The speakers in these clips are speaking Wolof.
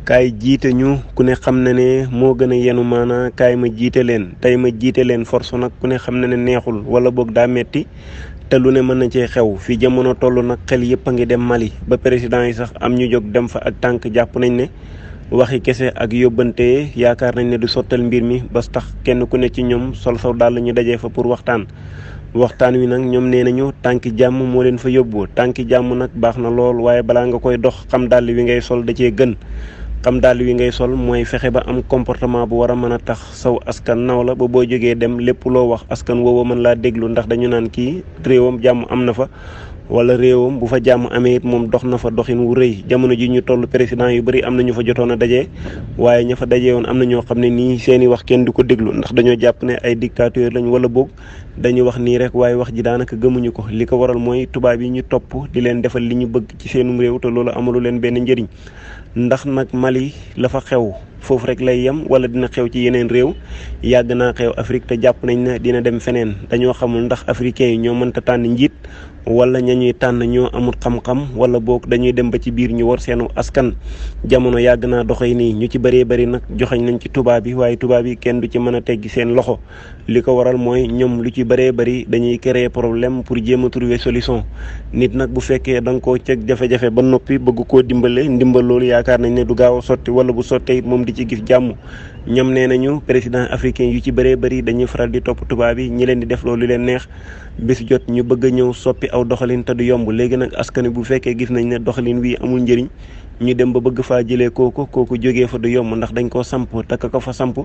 kaay jiite ñu ku ne xam na ne moo gën a yenu maanaa kaay ma jiite leen tey ma jiite leen force nag ku ne xam na ne neexul wala boog daa metti te lu ne mën na cee xew fi jamono toll nag xel yëpp a ngi dem Mali ba président yi sax am ñu jóg dem fa ak tànk jàpp nañ ne waxi kese ak yóbbante yaakaar nañ ne du sottal mbir mi ba tax kenn ku ne ci ñoom sol saw daal ñu dajee fa pour waxtaan wi nag ñoom nee nañu tànki jàmm moo leen fa yóbbu tànki jàmm nag baax na lool waaye balaa nga koy dox xam dàll wi ngay sol da cee gën xam dàll wi ngay sol mooy fexe ba am comportement bu war a mën a tax saw askan naw la ba boo jógee dem lépp loo wax askan woowa mën laa déglu ndax dañu naan kii réewam jàmm am na fa wala réewam bu fa jàmm amee it moom dox na fa doxin wu rëy jamono ji ñu toll président yu bëri am na ñu fa jotoon a daje waaye ña fa daje woon am na ñoo xam ne nii seeni wax kenn du ko déglu ndax dañoo jàpp ne ay dictateur lañ wala boog dañu wax nii rek waaye wax ji daanaka gëmuñu ko li ko waral mooy tubaab yi ñu topp di leen defal li ñu bëgg ci seenum réew te loolu amalu leen benn njëriñ ndax nag Mali la fa xew foofu rek lay yem wala dina xew ci yeneen réew yàgg naa xew Afrique te jàpp nañ ne dina dem feneen dañoo xamul ndax africains yi ñoo mënta tànn njiit wala ñañuy tànn ñoo amul xam-xam wala boog dañuy dem ba ci biir ñu war seenu askan jamono yàgg naa doxee nii ñu ci bëree bëri nag joxañ nañ ci tubaab yi waaye tubaab yi kenn du ci mën a teggi seen loxo li ko waral mooy ñoom lu ci bëree bëri dañuy créer problème pour jéem a trouver solution nit nag bu fekkee da nga koo ceg jafe-jafe ba noppi bëgg koo dimbale ndimbal loolu yaakaar nañ ne du gaaw a sotti wala bu sottee it moom di ci gis jàmm ñoom nee nañu président africain yu ci bëree bëri dañuy faral di topp tubaab yi ñi leen di def loolu leen neex bis jot ñu bëgg a ñëw soppi aw doxalin te du yomb léegi nag askan wi bu fekkee gis nañ ne doxalin wi amul njëriñ ñu dem ba bëgg faa jëlee kooku jógee fa du yomb ndax dañ koo samp takk ko fa samp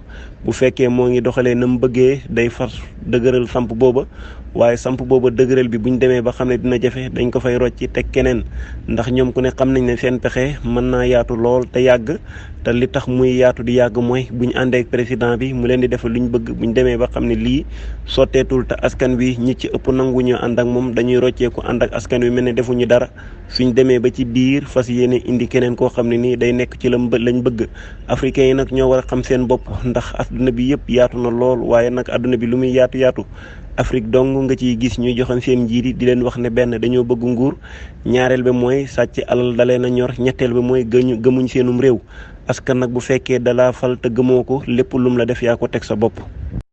bu fekkee moo ngi doxalee na mu bëggee day far dëgëral samp booba waaye samp booba dëgëral bi buñ demee ba xam ne dina jafe dañ ko fay rocci teg keneen ndax ñoom ku ne xam nañ ne seen pexe mën naa yaatu lool te yàgg te li tax muy yaatu di yàgg mooy buñ àndee ak président bi mu leen di defal luñ bëgg buñ demee ba xam ne lii sotteetul te askan wi ñi ci ëpp nanguñu ànd ak moom dañuy rocceeku ànd ak askan wi mel ne defuñu dara suñ demee ba ci biir fas yéene indi keneen koo xam ne nii day nekk ci lañ bëgg africains yi nag ñoo war a xam seen bopp ndax adduna bi yëpp yaatu na lool waaye nag adduna bi lu muy yaatu Afrique dong nga ciy gis ñuy joxoon seen njiit yi di leen wax ne benn dañoo bëgg nguur ñaareel ba mooy sàcc alal dalee na ñor ñetteel ba mooy gëmuñ seenum réew askan nag bu fekkee dalaa fal te gëmoo ko lépp lum la def yaa ko teg sa bopp